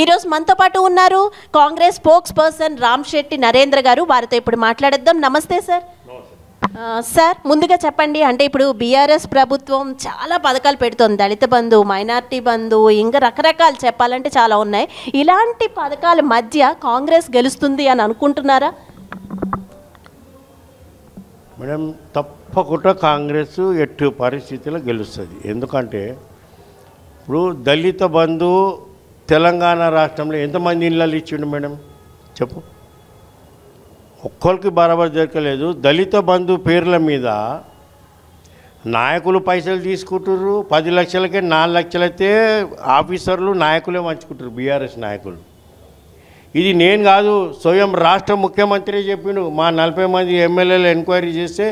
ఈరోజు మనతో పాటు ఉన్నారు కాంగ్రెస్ స్పోక్స్ పర్సన్ రామ్శెట్టి నరేంద్ర గారు. వారితో ఇప్పుడు మాట్లాడేద్దాం. నమస్తే సార్. సార్, ముందుగా చెప్పండి, అంటే ఇప్పుడు బీఆర్ఎస్ ప్రభుత్వం చాలా పథకాలు పెడుతుంది, దళిత బంధు, మైనార్టీ బంధు, ఇంకా రకరకాలు చెప్పాలంటే చాలా ఉన్నాయి. ఇలాంటి పథకాల మధ్య కాంగ్రెస్ గెలుస్తుంది అని అనుకుంటున్నారా? మేడం, తప్పకుండా కాంగ్రెస్ ఎట్టి పరిస్థితిలో గెలుస్తుంది. ఎందుకంటే ఇప్పుడు దళిత బంధు తెలంగాణ రాష్ట్రంలో ఎంతమంది ఇళ్ళలు ఇచ్చిండు మేడం చెప్పు? ఒక్కరికి బరాబర్ దొరకలేదు. దళిత బంధు పేర్ల మీద నాయకులు పైసలు తీసుకుంటారు. 10 లక్షలకే 4 లక్షలైతే ఆఫీసర్లు నాయకులే పంచుకుంటారు, బీఆర్ఎస్ నాయకులు. ఇది నేను కాదు, స్వయం రాష్ట్ర ముఖ్యమంత్రి చెప్పిండు. మా 40 మంది ఎమ్మెల్యేలు ఎంక్వైరీ చేస్తే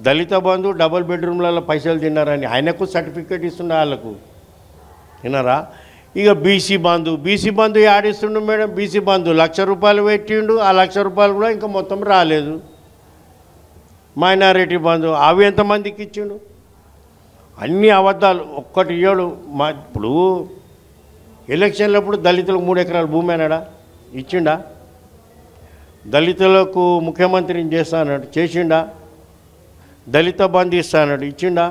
దళిత బంధు డబుల్ బెడ్రూమ్లలో పైసలు తిన్నారని ఆయనకు సర్టిఫికేట్ ఇస్తుండే వాళ్ళకు. విన్నారా? ఇక బీసీ బంధు ఆడిస్తుండు మేడం. బీసీ బంధు 1,00,000 రూపాయలు పెట్టిండు. ఆ 1,00,000 రూపాయలు కూడా ఇంకా మొత్తం రాలేదు. మైనారిటీ బంధు అవి ఎంతమందికి ఇచ్చిండు? అన్ని అబద్ధాలు, ఒక్కటి ఇయ్యడు. ఇప్పుడు ఎలక్షన్లప్పుడు దళితులకు 3 ఎకరాల భూమి అన్నాడా? ఇచ్చిండా? దళితులకు ముఖ్యమంత్రిని చేస్తానన్నాడు, చేసిండా? దళిత బంధు ఇస్తానన్నాడు, ఇచ్చిండా?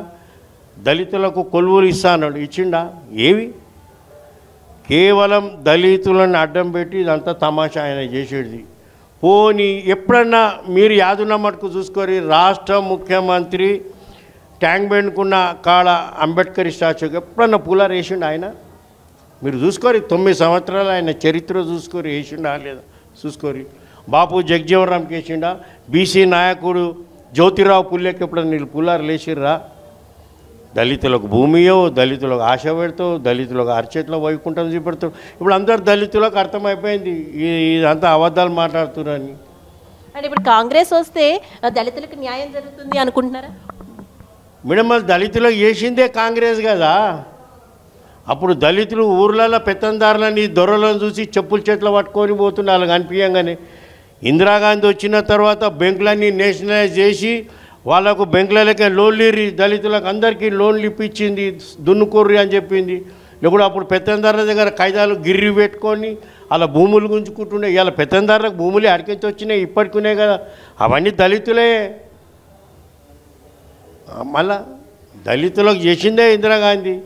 దళితులకు కొలువులు ఇస్తానన్నాడు, ఇచ్చిండా? ఏవి? కేవలం దళితులను అడ్డం పెట్టి ఇదంతా తమాషా ఆయన చేసేది. పోనీ ఎప్పుడన్నా మీరు యాదున్న మటుకు చూసుకొని రాష్ట్ర ముఖ్యమంత్రి ట్యాంక్ బండ్కున్న కాడ అంబేద్కర్ స్టాచ్యూకి ఎప్పుడన్నా పూలాలు వేసిండు ఆయన? మీరు చూసుకోరి, 9 సంవత్సరాలు ఆయన చరిత్ర చూసుకొని వేసిండా లేదా చూసుకోరి. బాపు జగజీవన్ రామ్కి వేసిండా? బీసీ నాయకుడు జ్యోతిరావు పుల్లెకి ఎప్పుడన్నా నీళ్ళు పూలారు లేచిర్రా? దళితులకు భూమియో, దళితులకు ఆశ పెడతావు, దళితులకు అరచేతిలో వైకుంఠం చూపెడతావు. ఇప్పుడు అందరు దళితులకు అర్థమైపోయింది ఇదంతా అబద్ధాలు మాట్లాడుతున్నారని. అంటే ఇప్పుడు కాంగ్రెస్ వస్తే దళితులకు న్యాయం జరుగుతుంది అనుకుంటున్నారా? మేడం, దళితులకు చేసిందే కాంగ్రెస్ కదా. అప్పుడు దళితులు ఊర్లలో పెత్తందారులని దొరలను చూసి చెప్పుల చేతిలో పట్టుకొని పోతున్నారు. వాళ్ళకి అనిపించగానే ఇందిరాగాంధీ వచ్చిన తర్వాత బ్యాంకులన్నీ నేషనలైజ్ చేసి వాళ్ళకు బ్యాంకులకే లోన్లు ఇరి దళితులకు అందరికీ లోన్లు ఇప్పించింది, దున్నుకోర్రి అని చెప్పింది. లేకుండా అప్పుడు పెత్తందారుల దగ్గర కాయిదాలు గిర్రి పెట్టుకొని అలా భూములు గుంజుకుంటుండే. ఇవాళ పెత్తందారులకు భూములు అడికించి వచ్చినాయి, ఇప్పటికునే కదా. అవన్నీ దళితులే. మళ్ళా దళితులకు చేసిందే ఇందిరాగాంధీ.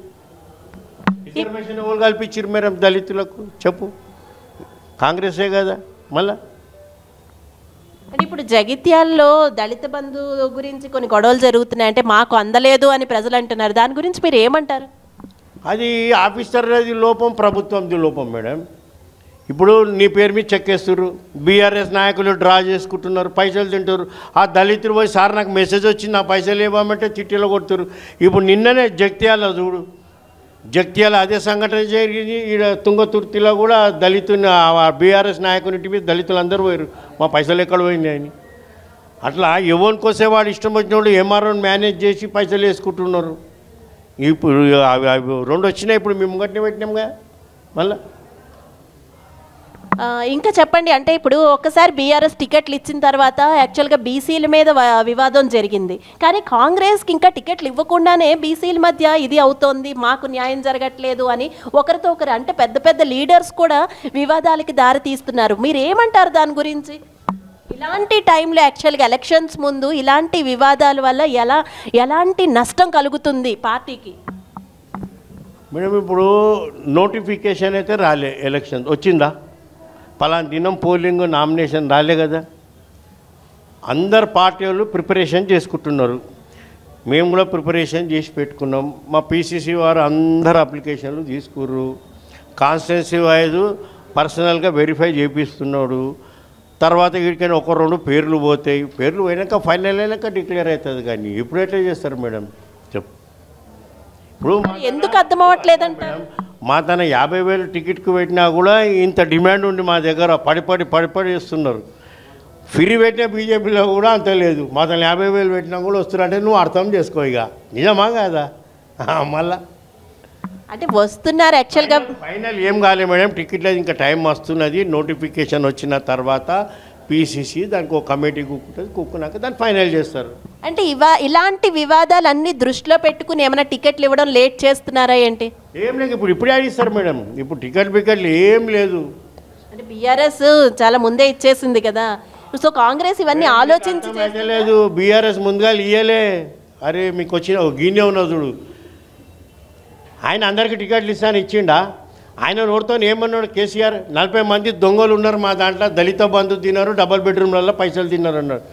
రిజర్వేషన్ ఎవరు కల్పించారు మేడం దళితులకు చెప్పు? కాంగ్రెసే కదా. మళ్ళా అంటే ఇప్పుడు జగిత్యాల్లో దళిత బంధు గురించి కొన్ని గొడవలు జరుగుతున్నాయి, అంటే మాకు అందలేదు అని ప్రజలు అంటున్నారు. దాని గురించి మీరు ఏమంటారు? అది ఆఫీసర్ది లోపం, ప్రభుత్వంది లోపం మేడం. ఇప్పుడు నీ పేరు మీద చెక్కేస్తున్నారు, బీఆర్ఎస్ నాయకులు డ్రా చేసుకుంటున్నారు, పైసలు తింటారు. ఆ దళితులు పోయి సార్ నాకు మెసేజ్ వచ్చింది, నా పైసలు ఇవ్వమంటే చిట్టీలో కొడుతున్నారు. ఇప్పుడు నిన్ననే జగిత్యాల చూడు, జగిత్యాల అదే సంఘటన జరిగింది. ఈడ తుంగతుర్తిలో కూడా దళితుని బీఆర్ఎస్ నాయకునింటి మీద దళితులు అందరూ పోయారు, మా పైసలు ఎక్కడ పోయినాయి అని. అట్లా ఎవరికోసే వాడు ఇష్టం వచ్చినప్పుడు ఎంఆర్ఓని మేనేజ్ చేసి పైసలు వేసుకుంటున్నారు. ఇప్పుడు అవి 2 వచ్చినాయి, ఇప్పుడు మేము గట్టిన పెట్టినాంగా. మళ్ళీ ఇంకా చెప్పండి, అంటే ఇప్పుడు ఒక్కసారి బీఆర్ఎస్ టికెట్లు ఇచ్చిన తర్వాత యాక్చువల్గా బీసీల మీద వివాదం జరిగింది, కానీ కాంగ్రెస్కి ఇంకా టికెట్లు ఇవ్వకుండానే బీసీల మధ్య ఇది అవుతోంది, మాకు న్యాయం జరగట్లేదు అని ఒకరితో ఒకరు, అంటే పెద్ద పెద్ద లీడర్స్ కూడా వివాదాలకి దారి తీస్తున్నారు. మీరు ఏమంటారు దాని గురించి? ఇలాంటి టైంలో యాక్చువల్గా ఎలక్షన్స్ ముందు ఇలాంటి వివాదాల వల్ల ఎలాంటి నష్టం కలుగుతుంది పార్టీకి? మేడం, ఇప్పుడు నోటిఫికేషన్ అయితే రాలే, ఎలక్షన్ వచ్చిందా? పలానా దినం పోలింగ్ నామినేషన్ రాలే కదా. అందరు పార్టీ వాళ్ళు ప్రిపరేషన్ చేసుకుంటున్నారు, మేము కూడా ప్రిపరేషన్ చేసి పెట్టుకున్నాం. మా పీసీసీ వారు అందరు అప్లికేషన్లు తీసుకుర్రు. కాన్స్టిట్యున్సీ వైజ్ పర్సనల్గా వెరిఫై చేపిస్తున్నాడు. తర్వాత వీడికైనా 1-2 పేర్లు పోతాయి, పేర్లు పోయినాక ఫైనల్ అయినాక డిక్లేర్ అవుతుంది. కానీ ఇప్పుడు ఎట్లా చేస్తారు మేడం చెప్పు? ఇప్పుడు ఎందుకు అర్థం అవ్వట్లేదంటే మా తన 50,000 టికెట్కి పెట్టినా కూడా ఇంత డిమాండ్ ఉండి మా దగ్గర పడిపడి ఇస్తున్నారు. ఫ్రీ పెట్టిన బీజేపీలో కూడా అంత లేదు. మా తన 50,000 పెట్టినా కూడా వస్తున్నారంటే నువ్వు అర్థం చేసుకో. ఇక నిజమా కాదా? మళ్ళా అంటే వస్తున్నారు యాక్చువల్గా. ఫైనల్ ఏం కాలే మేడం, టికెట్ లేదు, ఇంకా టైం వస్తున్నది. నోటిఫికేషన్ వచ్చిన తర్వాత పీసీసీ దానికి ఒక కమిటీ కూకుంటుంది, కూకున్నాక దాన్ని ఫైనల్ చేస్తారు. అంటే ఇలాంటి వివాదాలన్నీ దృష్టిలో పెట్టుకుని ఏమైనా టికెట్లు ఇవ్వడం లేట్ చేస్తున్నారా ఏంటి? ఏం లేదు, ఇప్పుడే ఆడిస్తారు మేడం. ఇప్పుడు టికెట్లు ఏం లేదు. అంటే బీఆర్ఎస్ చాలా ముందే ఇచ్చేసింది కదా, సో కాంగ్రెస్ ఇవన్నీ ఆలోచించి లేదు. బీఆర్ఎస్ ముందుగా ఇయ్యలే. అరే మీకు వచ్చిన గిన్నె ఉన్నది చూడు, ఆయన అందరికీ టికెట్లు ఇస్తాను ఇచ్చిండా? ఆయన నోటితో ఏమన్నాడు కేసీఆర్? 40 మంది దొంగలు ఉన్నారు మా దాంట్లో, దళిత బంధు తిన్నారు, డబల్ బెడ్రూమ్లలో పైసలు తిన్నారు అన్నాడు.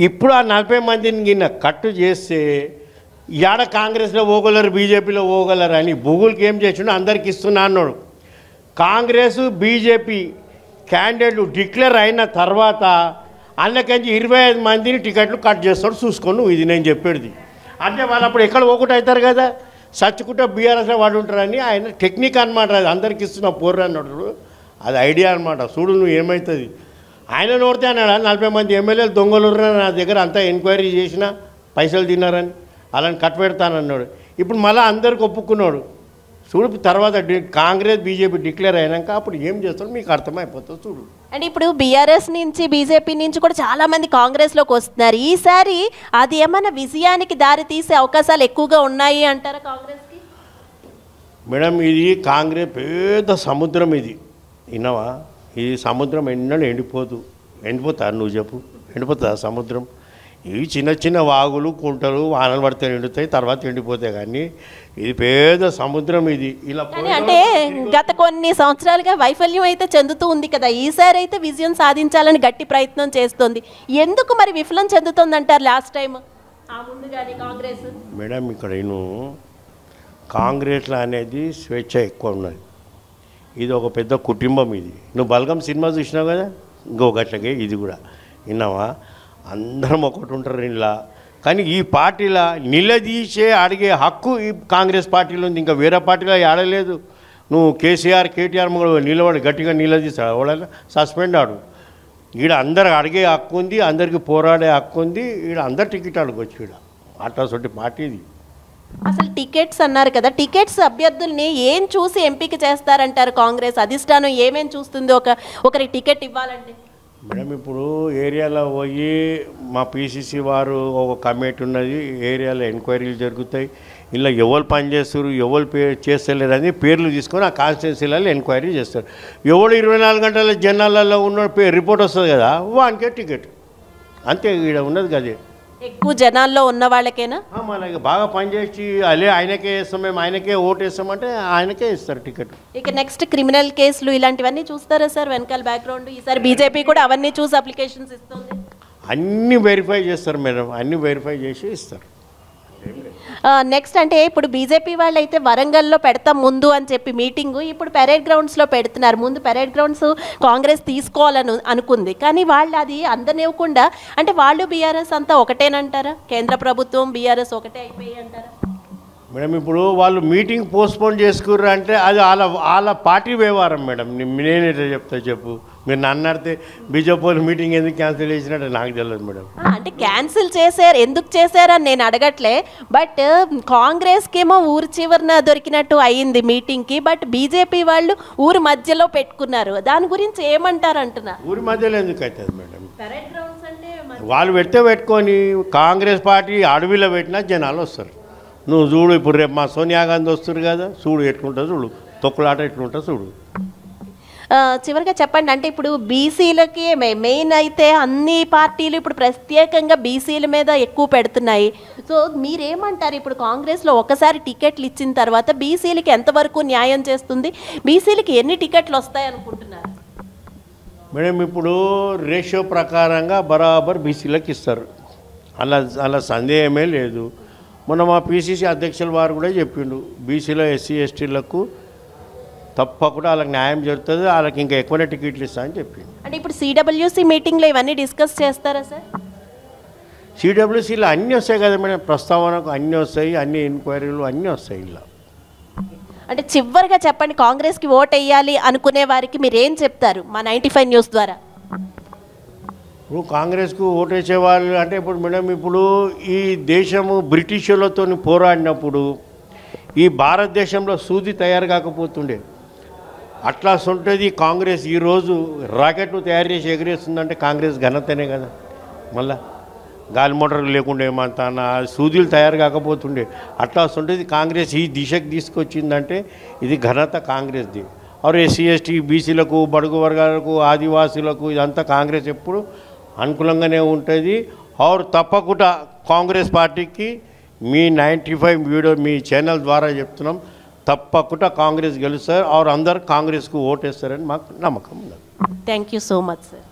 ఇప్పుడు ఆ 40 మందిని గిన్న కట్టు చేస్తే యాడ కాంగ్రెస్లో పోగలరు, బీజేపీలో పోగలరు అని బుగులకి ఏం చేసిండు, అందరికి ఇస్తున్నా అన్నాడు. కాంగ్రెస్ బీజేపీ క్యాండిడేట్లు డిక్లేర్ అయిన తర్వాత అందులోకించి 25 మందిని టికెట్లు కట్ చేస్తాడు. చూసుకోండి, ఇది నేను చెప్పేది. అంటే వాళ్ళు అప్పుడు ఎక్కడ పోకుండా అవుతారు కదా, సచ్చుకుంటే బీఆర్ఎస్లో వాడు ఉంటారని ఆయన టెక్నిక్ అనమాట. అది అందరికి ఇస్తున్న పోర్రు అన్నాడు, అది ఐడియా అనమాట. చూడు నువ్వు ఏమవుతుంది. ఆయన నోడితే అన్నాడు 40 మంది ఎమ్మెల్యేలు దొంగలు నా దగ్గర అంతా ఎంక్వైరీ చేసినా పైసలు తిన్నారని అలాని కట్ పెడతానన్నాడు. ఇప్పుడు మళ్ళీ అందరికి ఒప్పుకున్నాడు. చూడు తర్వాత కాంగ్రెస్ బీజేపీ డిక్లేర్ అయినాక అప్పుడు ఏం చేస్తారో మీకు అర్థమైపోతుంది. చూడు. అంటే ఇప్పుడు బీఆర్ఎస్ నుంచి బీజేపీ నుంచి కూడా చాలా మంది కాంగ్రెస్లోకి వస్తున్నారు. ఈసారి అది ఏమైనా విజయానికి దారి తీసే అవకాశాలు ఎక్కువగా ఉన్నాయి అంటారా కాంగ్రెస్కి? మేడం ఇది కాంగ్రెస్ పెద్ద సముద్రం. ఇది విన్నావా? ఈ సముద్రం ఎన్నడూ ఎండిపోతారు నువ్వు చెప్పు, ఎండిపోతుందా సముద్రం? ఇవి చిన్న చిన్న వాగులు కుంటలు వానలు పడితే నిండుతాయి, తర్వాత ఎండిపోతాయి. కానీ ఇది పెద్ద సముద్రం. ఇది ఇలా అంటే గత కొన్ని సంవత్సరాలుగా వైఫల్యం అయితే చెందుతూ ఉంది కదా, ఈసారి అయితే విజయం సాధించాలని గట్టి ప్రయత్నం చేస్తుంది. ఎందుకు మరి విఫలం చెందుతుంది అంటారు లాస్ట్ టైం కాంగ్రెస్? మేడం ఇక్కడ నేను కాంగ్రెస్లో అనేది స్వేచ్ఛ ఎక్కువ ఉన్నది. ఇది ఒక పెద్ద కుటుంబం. ఇది నువ్వు బల్గం సినిమా చూసినావు కదా, ఇంకో గట్లకే ఇది కూడా విన్నావా? అందరం ఒకటి ఉంటారు ఇంట్లో. కానీ ఈ పార్టీలో నిలదీసే అడిగే హక్కు ఈ కాంగ్రెస్ పార్టీలో ఉంది, ఇంకా వేరే పార్టీలో ఆడలేదు. నువ్వు కేసీఆర్ కేటీఆర్ నిలబడి గట్టిగా నిలదీస్తాడు, ఎవడైనా సస్పెండ్ ఆడు. ఈడ అందరు అడిగే హక్కు ఉంది, అందరికి పోరాడే హక్కు ఉంది. ఈడ అందరు టికెట్ అడగొచ్చు. ఈడ అట్లాంటి పార్టీ ఇది. అసలు టికెట్స్ అన్నారు కదా, టికెట్స్ అభ్యర్థుల్ని ఏం చూసి ఎంపిక చేస్తారంటారు కాంగ్రెస్ అధిష్టానం? ఏమేం చూస్తుంది ఒకరికి టికెట్ ఇవ్వాలంటే? మేడం ఇప్పుడు ఏరియాలో పోయి మా పీసీసీ వారు ఒక కమిటీ ఉన్నది, ఏరియాలో ఎంక్వైరీలు జరుగుతాయి. ఇలా ఎవరు పని చేస్తారు, ఎవరు చేస్తలేరు అని పేర్లు తీసుకొని ఆ కాన్స్టిట్యున్సీలలో ఎంక్వైరీ చేస్తారు. ఎవడు 24 గంటల జనాలలో ఉన్న రిపోర్ట్ వస్తుంది కదా, వానికే టికెట్. అంతే, ఇక్కడ ఉన్నది కదే. ఎక్కువ జనాల్లో ఉన్న వాళ్ళకేనా? మనకి బాగా పనిచేసి అదే ఆయనకే వేస్తాం, మేము ఆయనకే ఓటు వేస్తామంటే ఆయనకే ఇస్తారు టికెట్. ఇక నెక్స్ట్ క్రిమినల్ కేసులు ఇలాంటివన్నీ చూస్తారా సార్ వెనకాల బ్యాక్గ్రౌండ్? ఈసారి బీజేపీ కూడా అవన్నీ చూసి అప్లికేషన్స్ ఇస్తుంది. అన్నీ వెరిఫై చేస్తారు మేడం, అన్నీ వెరిఫై చేసి ఇస్తారు. నెక్స్ట్ అంటే ఇప్పుడు బీజేపీ వాళ్ళు అయితే వరంగల్లో పెడతాం ముందు అని చెప్పి మీటింగు ఇప్పుడు పెరేడ్ గ్రౌండ్స్లో పెడుతున్నారు. ముందు పెరేడ్ గ్రౌండ్స్ కాంగ్రెస్ తీసుకోవాలని అనుకుంది, కానీ వాళ్ళు అది అందనివ్వకుండా, అంటే వాళ్ళు బీఆర్ఎస్ అంతా ఒకటేనంటారా? కేంద్ర ప్రభుత్వం బీఆర్ఎస్ ఒకటే అయిపోయి అంటారా? మేడం ఇప్పుడు వాళ్ళు మీటింగ్ పోస్ట్పోన్ చేసుకుర్రు అంటే అది వాళ్ళ పార్టీ వ్యవహారం మేడం. నేనేటో చెప్తా చెప్పు. మీరు నన్ను అడితే బీజేపీ వాళ్ళు మీటింగ్ ఎందుకు క్యాన్సిల్ చేసినట్టు నాకు తెలియదు మేడం. అంటే క్యాన్సిల్ చేశారు, ఎందుకు చేశారని నేను అడగట్లే. బట్ కాంగ్రెస్కి ఏమో ఊరు చివరిన దొరికినట్టు అయ్యింది మీటింగ్కి, బట్ బీజేపీ వాళ్ళు ఊరు మధ్యలో పెట్టుకున్నారు. దాని గురించి ఏమంటారు అంటున్నా? ఊరి మధ్యలో ఎందుకు అవుతుంది మేడం? వాళ్ళు పెట్టుకొని కాంగ్రెస్ పార్టీ అడవిలో పెట్టినా జనాలు వస్తారు. నువ్వు చూడు, ఇప్పుడు రేపు మా సోనియా గాంధీ వస్తారు కదా, చూడు ఎట్లుంటుంది, చూడు తొక్కులాట ఎట్లుంటుంది చూడు. చివరిగా చెప్పండి, అంటే ఇప్పుడు బీసీలకి మెయిన్ అయితే అన్ని పార్టీలు ఇప్పుడు ప్రత్యేకంగా బీసీల మీద ఎక్కువ పెడుతున్నాయి. సో మీరేమంటారు? ఇప్పుడు కాంగ్రెస్లో ఒకసారి టికెట్లు ఇచ్చిన తర్వాత బీసీలకి ఎంతవరకు న్యాయం చేస్తుంది? బీసీలకి ఎన్ని టికెట్లు వస్తాయి అనుకుంటున్నారు? మేడం ఇప్పుడు రేషియో ప్రకారంగా బరాబర్ బీసీలకు ఇస్తారు, అలా సందేహమే లేదు. మొన్న మా పీసీసీ అధ్యక్షుల వారు కూడా చెప్పిండు, బీసీలో ఎస్సీ ఎస్టీలకు తప్పకుండా వాళ్ళకి న్యాయం జరుగుతుంది, వాళ్ళకి ఇంకా ఎక్కువనే టికెట్లు ఇస్తా అని చెప్పిండు. అంటే ఇప్పుడు సిడబ్ల్యూసీ మీటింగ్లో ఇవన్నీ డిస్కస్ చేస్తారా సార్? సిడబ్ల్యూసీలో అన్నీ వస్తాయి కదా మేడం, ప్రస్తావనకు అన్నీ వస్తాయి, అన్ని ఎంక్వైరీలు అన్నీ వస్తాయి ఇలా. అంటే చివరిగా చెప్పండి, కాంగ్రెస్కి ఓట్ వేయాలి అనుకునే వారికి మీరు ఏం చెప్తారు మా 95 న్యూస్ ద్వారా? ఇప్పుడు కాంగ్రెస్కు ఓటేసే వాళ్ళు అంటే ఇప్పుడు మేడం ఇప్పుడు ఈ దేశము బ్రిటిషులతో పోరాడినప్పుడు ఈ భారతదేశంలో సూది తయారు కాకపోతుండే. అట్లా ఉంటుంది కాంగ్రెస్ ఈరోజు రాకెట్ను తయారు చేసి ఎగిరేస్తుందంటే కాంగ్రెస్ ఘనతనే కదా. మళ్ళా గాలి మోటార్లు లేకుండా ఏమంతా సూదులు తయారు కాకపోతుండే అట్లా ఉంటుంది కాంగ్రెస్ ఈ దిశకు తీసుకొచ్చిందంటే ఇది ఘనత కాంగ్రెస్ది. ఆర్ ఎస్సీ ఎస్టీ బీసీలకు బడుగు వర్గాలకు ఆదివాసీలకు ఇదంతా కాంగ్రెస్ ఎప్పుడు అనుకూలంగానే ఉంటుంది. ఆర్ తప్పకుండా కాంగ్రెస్ పార్టీకి మీ 95 వీడియో మీ ఛానల్ ద్వారా చెప్తున్నాం, తప్పకుండా కాంగ్రెస్ గెలుస్తారు. ఆర్ అందరు కాంగ్రెస్కు ఓటేస్తారని మాకు నమ్మకం ఉంది. Thank you so much sir.